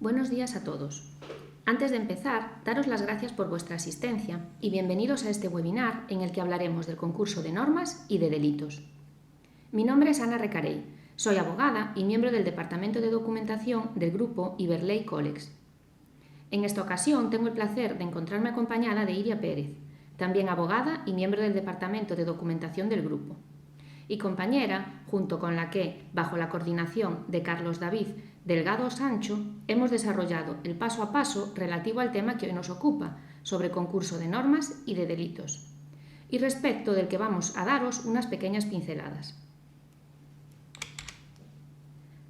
Buenos días a todos. Antes de empezar, daros las gracias por vuestra asistencia y bienvenidos a este webinar en el que hablaremos del concurso de normas y de delitos. Mi nombre es Ana Recarey, soy abogada y miembro del Departamento de Documentación del grupo Iberley Colex. En esta ocasión tengo el placer de encontrarme acompañada de Iria Pérez, también abogada y miembro del Departamento de Documentación del grupo, y compañera junto con la que, bajo la coordinación de Carlos David Delgado Sancho, hemos desarrollado el paso a paso relativo al tema que hoy nos ocupa, sobre concurso de normas y de delitos, y respecto del que vamos a daros unas pequeñas pinceladas.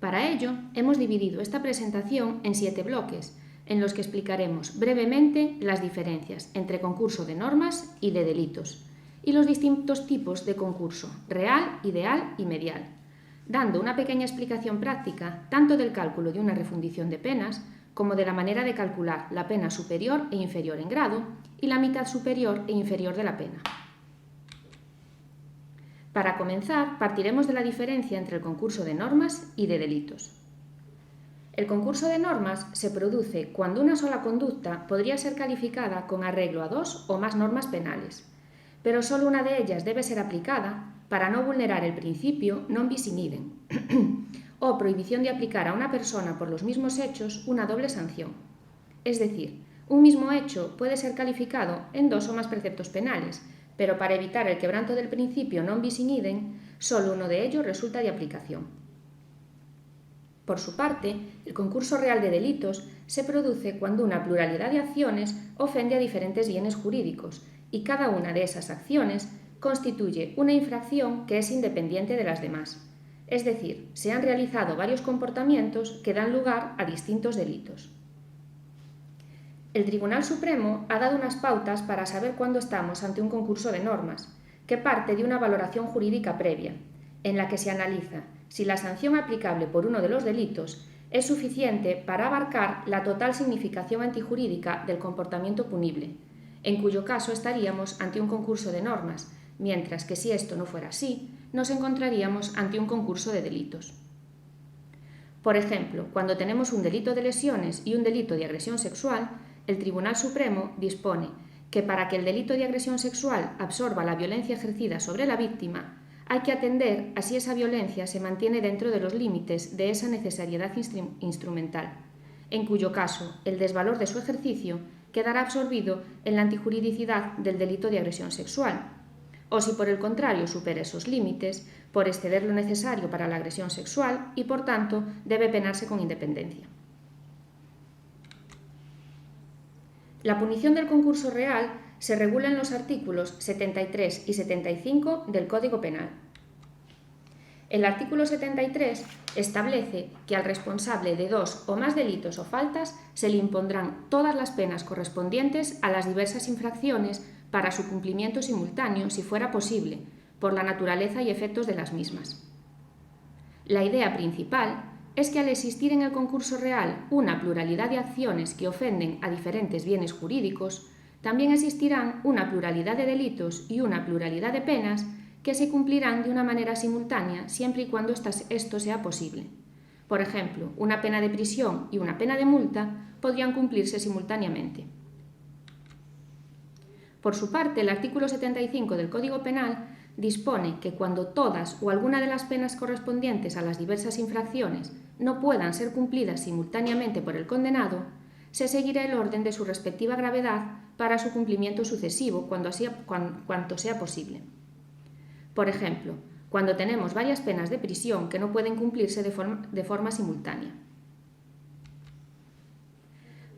Para ello, hemos dividido esta presentación en 7 bloques, en los que explicaremos brevemente las diferencias entre concurso de normas y de delitos, y los distintos tipos de concurso, real, ideal y medial, dando una pequeña explicación práctica tanto del cálculo de una refundición de penas como de la manera de calcular la pena superior e inferior en grado y la mitad superior e inferior de la pena. Para comenzar, partiremos de la diferencia entre el concurso de normas y de delitos. El concurso de normas se produce cuando una sola conducta podría ser calificada con arreglo a 2 o más normas penales, pero solo una de ellas debe ser aplicada para no vulnerar el principio non bis in idem o prohibición de aplicar a una persona por los mismos hechos una doble sanción. Es decir, un mismo hecho puede ser calificado en 2 o más preceptos penales, pero para evitar el quebranto del principio non bis in idem, solo uno de ellos resulta de aplicación. Por su parte, el concurso real de delitos se produce cuando una pluralidad de acciones ofende a diferentes bienes jurídicos y cada una de esas acciones constituye una infracción que es independiente de las demás. Es decir, se han realizado varios comportamientos que dan lugar a distintos delitos. El Tribunal Supremo ha dado unas pautas para saber cuándo estamos ante un concurso de normas, que parte de una valoración jurídica previa, en la que se analiza si la sanción aplicable por uno de los delitos es suficiente para abarcar la total significación antijurídica del comportamiento punible, en cuyo caso estaríamos ante un concurso de normas, mientras que si esto no fuera así, nos encontraríamos ante un concurso de delitos. Por ejemplo, cuando tenemos un delito de lesiones y un delito de agresión sexual, el Tribunal Supremo dispone que para que el delito de agresión sexual absorba la violencia ejercida sobre la víctima, hay que atender a si esa violencia se mantiene dentro de los límites de esa necesariedad instrumental, en cuyo caso el desvalor de su ejercicio quedará absorbido en la antijuridicidad del delito de agresión sexual, o si por el contrario supera esos límites, por exceder lo necesario para la agresión sexual y por tanto debe penarse con independencia. La punición del concurso real se regula en los artículos 73 y 75 del Código Penal. El artículo 73 establece que al responsable de 2 o más delitos o faltas se le impondrán todas las penas correspondientes a las diversas infracciones para su cumplimiento simultáneo, si fuera posible, por la naturaleza y efectos de las mismas. La idea principal es que al existir en el concurso real una pluralidad de acciones que ofenden a diferentes bienes jurídicos, también existirán una pluralidad de delitos y una pluralidad de penas que se cumplirán de una manera simultánea siempre y cuando esto sea posible. Por ejemplo, una pena de prisión y una pena de multa podrían cumplirse simultáneamente. Por su parte, el artículo 75 del Código Penal dispone que cuando todas o alguna de las penas correspondientes a las diversas infracciones no puedan ser cumplidas simultáneamente por el condenado, se seguirá el orden de su respectiva gravedad para su cumplimiento sucesivo cuanto sea posible. Por ejemplo, cuando tenemos varias penas de prisión que no pueden cumplirse de forma simultánea.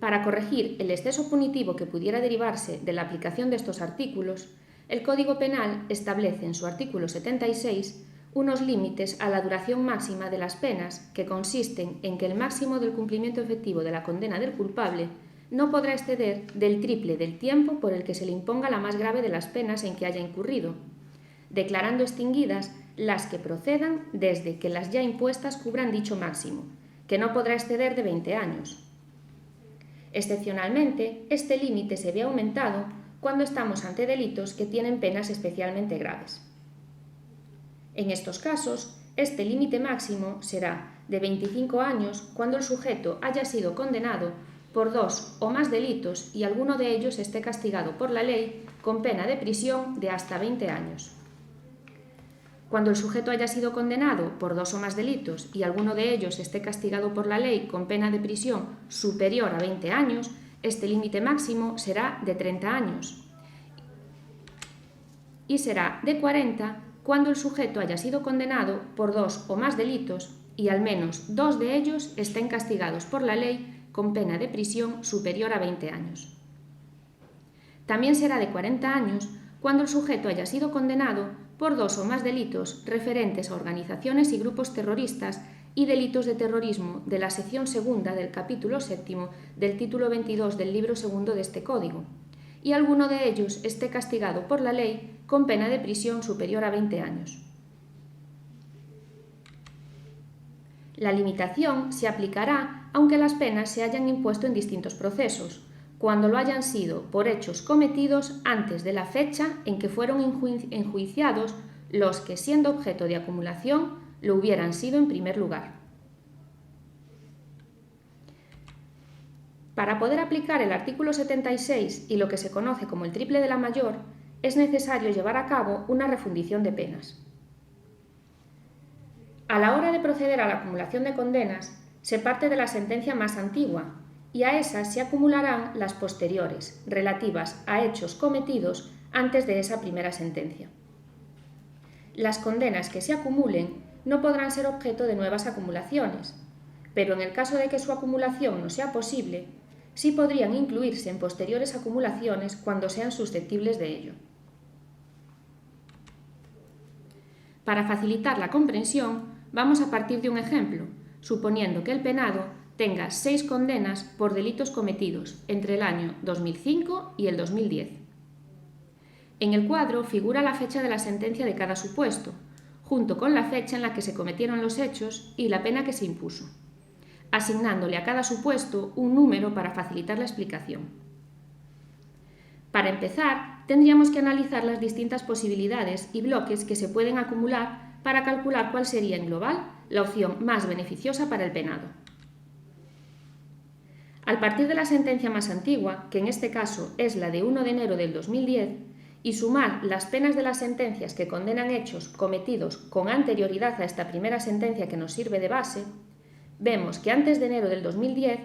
Para corregir el exceso punitivo que pudiera derivarse de la aplicación de estos artículos, el Código Penal establece en su artículo 76 unos límites a la duración máxima de las penas que consisten en que el máximo del cumplimiento efectivo de la condena del culpable no podrá exceder del triple del tiempo por el que se le imponga la más grave de las penas en que haya incurrido, declarando extinguidas las que procedan desde que las ya impuestas cubran dicho máximo, que no podrá exceder de 20 años. Excepcionalmente, este límite se ve aumentado cuando estamos ante delitos que tienen penas especialmente graves. En estos casos, este límite máximo será de 25 años cuando el sujeto haya sido condenado por 2 o más delitos y alguno de ellos esté castigado por la ley con pena de prisión de hasta 20 años. Cuando el sujeto haya sido condenado por 2 o más delitos y alguno de ellos esté castigado por la ley con pena de prisión superior a 20 años, este límite máximo será de 30 años y será de 40 cuando el sujeto haya sido condenado por 2 o más delitos y al menos 2 de ellos estén castigados por la ley con pena de prisión superior a 20 años. También será de 40 años cuando el sujeto haya sido condenado por 2 o más delitos referentes a organizaciones y grupos terroristas y delitos de terrorismo de la sección segunda del capítulo 7 del título 22 del libro segundo de este Código, y alguno de ellos esté castigado por la ley con pena de prisión superior a 20 años. La limitación se aplicará aunque las penas se hayan impuesto en distintos procesos, cuando lo hayan sido por hechos cometidos antes de la fecha en que fueron enjuiciados los que, siendo objeto de acumulación, lo hubieran sido en primer lugar. Para poder aplicar el artículo 76 y lo que se conoce como el triple de la mayor, es necesario llevar a cabo una refundición de penas. A la hora de proceder a la acumulación de condenas, se parte de la sentencia más antigua, y a esas se acumularán las posteriores, relativas a hechos cometidos antes de esa primera sentencia. Las condenas que se acumulen no podrán ser objeto de nuevas acumulaciones, pero en el caso de que su acumulación no sea posible, sí podrían incluirse en posteriores acumulaciones cuando sean susceptibles de ello. Para facilitar la comprensión, vamos a partir de un ejemplo, suponiendo que el penado tenga 6 condenas por delitos cometidos entre el año 2005 y el 2010. En el cuadro figura la fecha de la sentencia de cada supuesto, junto con la fecha en la que se cometieron los hechos y la pena que se impuso, asignándole a cada supuesto un número para facilitar la explicación. Para empezar, tendríamos que analizar las distintas posibilidades y bloques que se pueden acumular para calcular cuál sería en global la opción más beneficiosa para el penado. Al partir de la sentencia más antigua, que en este caso es la de 1 de enero del 2010, y sumar las penas de las sentencias que condenan hechos cometidos con anterioridad a esta primera sentencia que nos sirve de base, vemos que antes de enero del 2010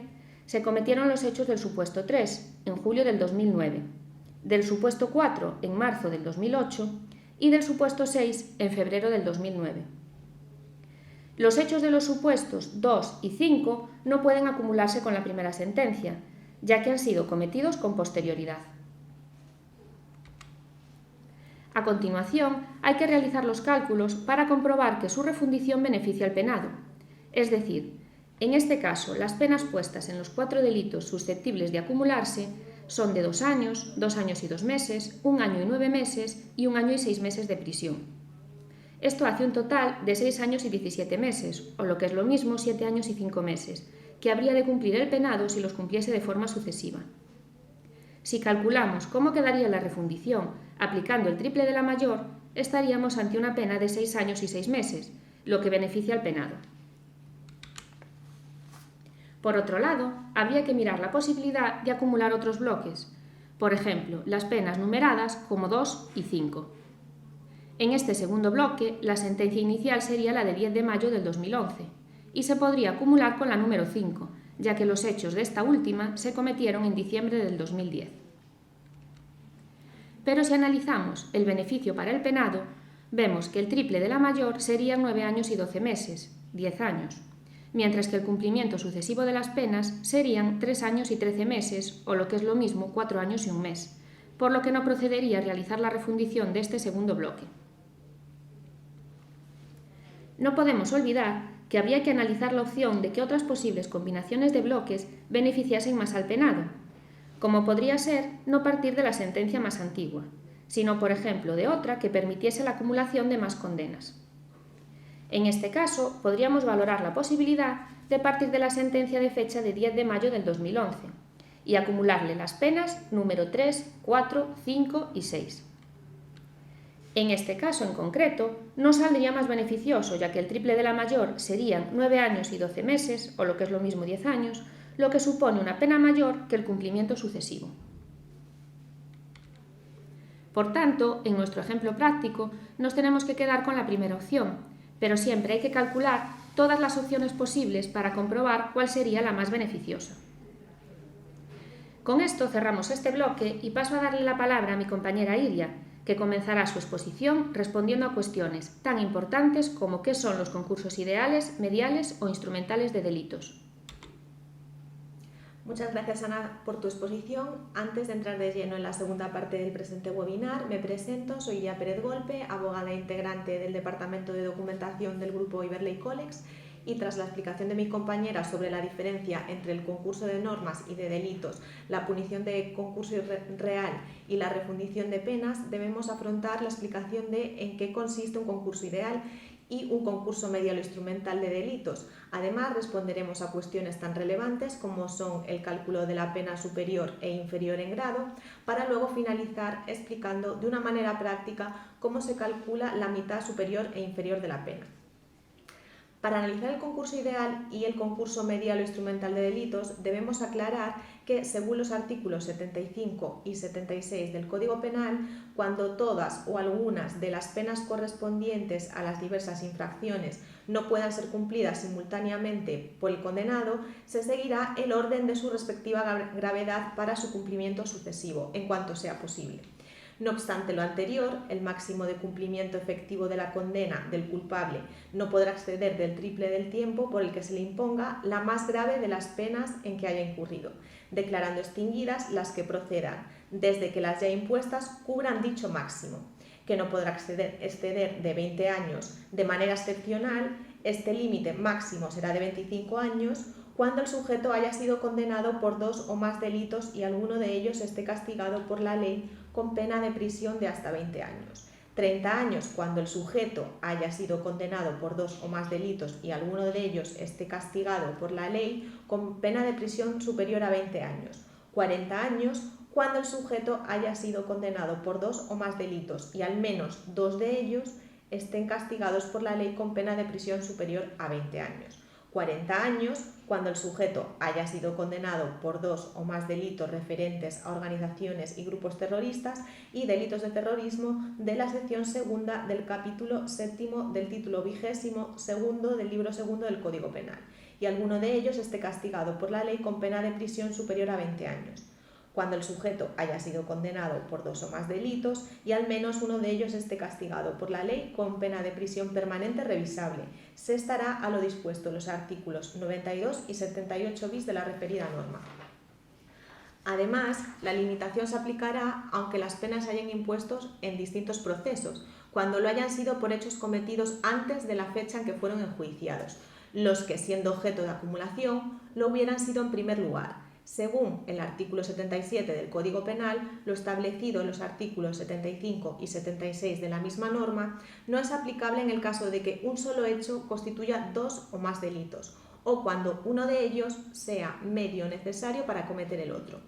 se cometieron los hechos del supuesto 3, en julio del 2009, del supuesto 4, en marzo del 2008, y del supuesto 6, en febrero del 2009. Los hechos de los supuestos 2 y 5 no pueden acumularse con la primera sentencia, ya que han sido cometidos con posterioridad. A continuación, hay que realizar los cálculos para comprobar que su refundición beneficia al penado, es decir, en este caso, las penas puestas en los 4 delitos susceptibles de acumularse son de 2 años, 2 años y 2 meses, 1 año y 9 meses y 1 año y 6 meses de prisión. Esto hace un total de 6 años y 17 meses, o lo que es lo mismo, 7 años y 5 meses, que habría de cumplir el penado si los cumpliese de forma sucesiva. Si calculamos cómo quedaría la refundición aplicando el triple de la mayor, estaríamos ante una pena de 6 años y 6 meses, lo que beneficia al penado. Por otro lado, habría que mirar la posibilidad de acumular otros bloques, por ejemplo, las penas numeradas como 2 y 5. En este segundo bloque, la sentencia inicial sería la de 10 de mayo del 2011 y se podría acumular con la número 5, ya que los hechos de esta última se cometieron en diciembre del 2010. Pero si analizamos el beneficio para el penado, vemos que el triple de la mayor sería 9 años y 12 meses, 10 años, mientras que el cumplimiento sucesivo de las penas serían 3 años y 13 meses, o lo que es lo mismo, 4 años y 1 mes, por lo que no procedería a realizar la refundición de este segundo bloque. No podemos olvidar que habría que analizar la opción de que otras posibles combinaciones de bloques beneficiasen más al penado, como podría ser no partir de la sentencia más antigua, sino, por ejemplo, de otra que permitiese la acumulación de más condenas. En este caso, podríamos valorar la posibilidad de partir de la sentencia de fecha de 10 de mayo del 2011 y acumularle las penas número 3, 4, 5 y 6. En este caso en concreto, no saldría más beneficioso, ya que el triple de la mayor serían 9 años y 12 meses, o lo que es lo mismo 10 años, lo que supone una pena mayor que el cumplimiento sucesivo. Por tanto, en nuestro ejemplo práctico, nos tenemos que quedar con la primera opción, pero siempre hay que calcular todas las opciones posibles para comprobar cuál sería la más beneficiosa. Con esto cerramos este bloque y paso a darle la palabra a mi compañera Iria, que comenzará su exposición respondiendo a cuestiones tan importantes como qué son los concursos ideales, mediales o instrumentales de delitos. Muchas gracias, Ana, por tu exposición. Antes de entrar de lleno en la segunda parte del presente webinar, me presento. Soy Iria Pérez Golpe, abogada integrante del Departamento de Documentación del Grupo Iberley Colex, y tras la explicación de mi compañera sobre la diferencia entre el concurso de normas y de delitos, la punición de concurso real y la refundición de penas, debemos afrontar la explicación de en qué consiste un concurso ideal y un concurso medial o instrumental de delitos. Además, responderemos a cuestiones tan relevantes como son el cálculo de la pena superior e inferior en grado, para luego finalizar explicando de una manera práctica cómo se calcula la mitad superior e inferior de la pena. Para analizar el concurso ideal y el concurso medial o instrumental de delitos, debemos aclarar que, según los artículos 75 y 76 del Código Penal, cuando todas o algunas de las penas correspondientes a las diversas infracciones no puedan ser cumplidas simultáneamente por el condenado, se seguirá el orden de su respectiva gravedad para su cumplimiento sucesivo, en cuanto sea posible. No obstante lo anterior, el máximo de cumplimiento efectivo de la condena del culpable no podrá exceder del triple del tiempo por el que se le imponga la más grave de las penas en que haya incurrido, declarando extinguidas las que procedan, desde que las ya impuestas cubran dicho máximo, que no podrá exceder de 20 años. De manera excepcional, este límite máximo será de 25 años cuando el sujeto haya sido condenado por 2 o más delitos y alguno de ellos esté castigado por la ley con pena de prisión de hasta 20 años. 30 años cuando el sujeto haya sido condenado por 2 o más delitos y alguno de ellos esté castigado por la ley con pena de prisión superior a 20 años. 40 años cuando el sujeto haya sido condenado por 2 o más delitos y al menos 2 de ellos estén castigados por la ley con pena de prisión superior a 20 años. 40 años cuando el sujeto haya sido condenado por 2 o más delitos referentes a organizaciones y grupos terroristas y delitos de terrorismo de la sección segunda del capítulo séptimo del título 22º del libro segundo del Código Penal y alguno de ellos esté castigado por la ley con pena de prisión superior a 20 años. Cuando el sujeto haya sido condenado por 2 o más delitos y al menos uno de ellos esté castigado por la ley con pena de prisión permanente revisable, se estará a lo dispuesto en los artículos 92 y 78 bis de la referida norma. Además, la limitación se aplicará aunque las penas hayan impuestos en distintos procesos, cuando lo hayan sido por hechos cometidos antes de la fecha en que fueron enjuiciados, los que, siendo objeto de acumulación, lo hubieran sido en primer lugar. Según el artículo 77 del Código Penal, lo establecido en los artículos 75 y 76 de la misma norma no es aplicable en el caso de que un solo hecho constituya 2 o más delitos, o cuando uno de ellos sea medio necesario para cometer el otro.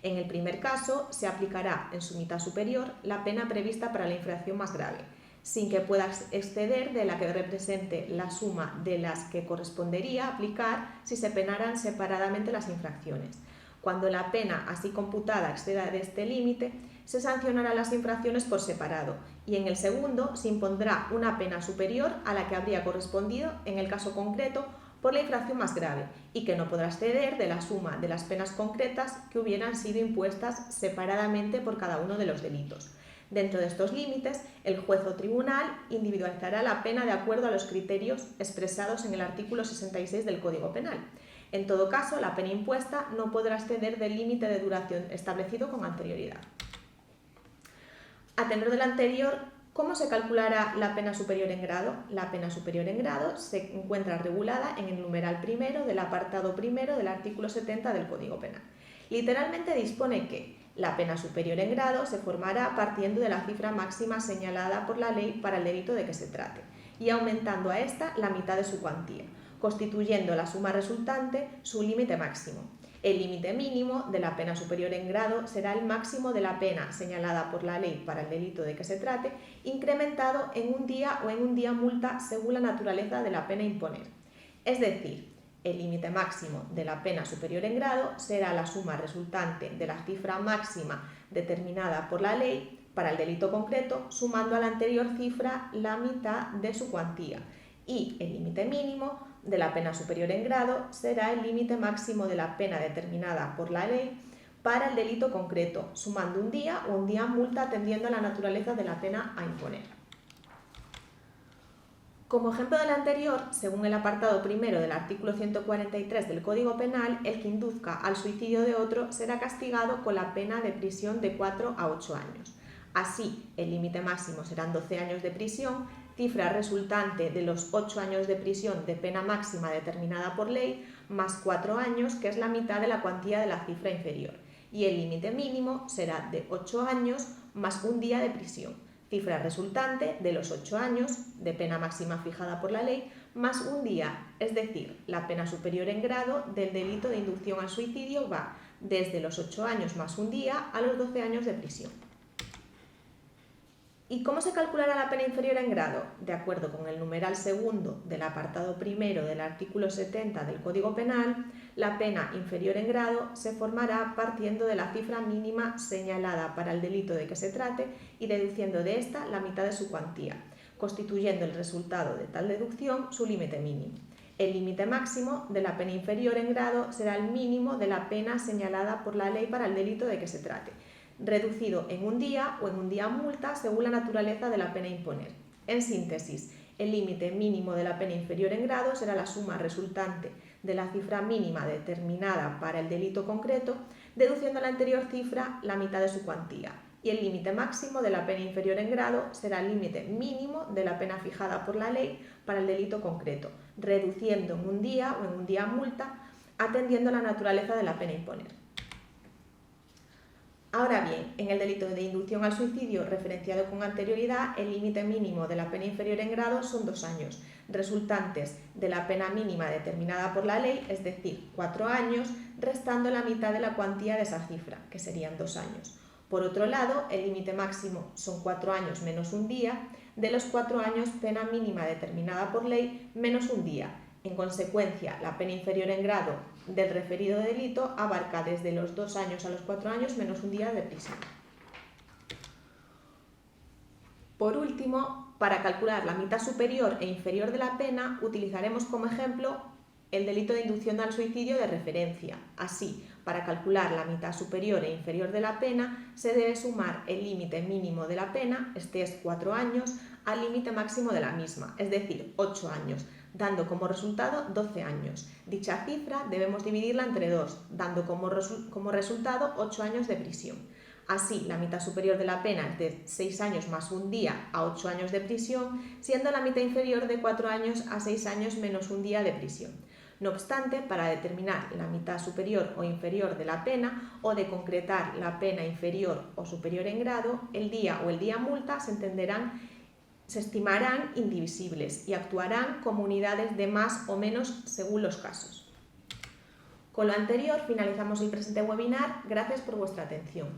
En el primer caso, se aplicará en su mitad superior la pena prevista para la infracción más grave, sin que pueda exceder de la que represente la suma de las que correspondería aplicar si se penaran separadamente las infracciones. Cuando la pena así computada exceda de este límite, se sancionarán las infracciones por separado y en el segundo se impondrá una pena superior a la que habría correspondido en el caso concreto por la infracción más grave y que no podrá exceder de la suma de las penas concretas que hubieran sido impuestas separadamente por cada uno de los delitos. Dentro de estos límites, el juez o tribunal individualizará la pena de acuerdo a los criterios expresados en el artículo 66 del Código Penal. En todo caso, la pena impuesta no podrá exceder del límite de duración establecido con anterioridad. A tenor del anterior, ¿cómo se calculará la pena superior en grado? La pena superior en grado se encuentra regulada en el numeral primero del apartado primero del artículo 70 del Código Penal. Literalmente dispone que la pena superior en grado se formará partiendo de la cifra máxima señalada por la ley para el delito de que se trate y aumentando a esta la mitad de su cuantía, constituyendo la suma resultante su límite máximo. El límite mínimo de la pena superior en grado será el máximo de la pena señalada por la ley para el delito de que se trate, incrementado en un día o en un día multa según la naturaleza de la pena a imponer. Es decir, el límite máximo de la pena superior en grado será la suma resultante de la cifra máxima determinada por la ley para el delito concreto, sumando a la anterior cifra la mitad de su cuantía. Y el límite mínimo de la pena superior en grado será el límite máximo de la pena determinada por la ley para el delito concreto, sumando un día o un día multa atendiendo a la naturaleza de la pena a imponer. Como ejemplo del anterior, según el apartado primero del artículo 143 del Código Penal, el que induzca al suicidio de otro será castigado con la pena de prisión de 4 a 8 años. Así, el límite máximo serán 12 años de prisión, cifra resultante de los 8 años de prisión de pena máxima determinada por ley, más 4 años, que es la mitad de la cuantía de la cifra inferior. Y el límite mínimo será de 8 años más un día de prisión, cifra resultante de los 8 años de pena máxima fijada por la ley, más un día, es decir, la pena superior en grado del delito de inducción al suicidio va desde los 8 años más un día a los 12 años de prisión. ¿Y cómo se calculará la pena inferior en grado? De acuerdo con el numeral segundo del apartado primero del artículo 70 del Código Penal, la pena inferior en grado se formará partiendo de la cifra mínima señalada para el delito de que se trate y deduciendo de esta la mitad de su cuantía, constituyendo el resultado de tal deducción su límite mínimo. El límite máximo de la pena inferior en grado será el mínimo de la pena señalada por la ley para el delito de que se trate, reducido en un día o en un día multa según la naturaleza de la pena a imponer. En síntesis, el límite mínimo de la pena inferior en grado será la suma resultante de la cifra mínima determinada para el delito concreto, deduciendo a la anterior cifra la mitad de su cuantía. Y el límite máximo de la pena inferior en grado será el límite mínimo de la pena fijada por la ley para el delito concreto, reduciendo en un día o en un día multa, atendiendo a la naturaleza de la pena a imponer. Ahora bien, en el delito de inducción al suicidio referenciado con anterioridad, el límite mínimo de la pena inferior en grado son 2 años, resultantes de la pena mínima determinada por la ley, es decir, 4 años, restando la mitad de la cuantía de esa cifra, que serían 2 años. Por otro lado, el límite máximo son 4 años menos un día, de los 4 años pena mínima determinada por ley menos un día. En consecuencia, la pena inferior en grado del referido delito abarca desde los 2 años a los 4 años menos un día de prisión. Por último, para calcular la mitad superior e inferior de la pena, utilizaremos como ejemplo el delito de inducción al suicidio de referencia. Así, para calcular la mitad superior e inferior de la pena, se debe sumar el límite mínimo de la pena, este es 4 años, al límite máximo de la misma, es decir, 8 años, dando como resultado 12 años. Dicha cifra debemos dividirla entre 2, dando como resultado 8 años de prisión. Así, la mitad superior de la pena es de 6 años más un día a 8 años de prisión, siendo la mitad inferior de 4 años a 6 años menos un día de prisión. No obstante, para determinar la mitad superior o inferior de la pena o de concretar la pena inferior o superior en grado, el día o el día multa se estimarán indivisibles y actuarán como unidades de más o menos según los casos. Con lo anterior finalizamos el presente webinar. Gracias por vuestra atención.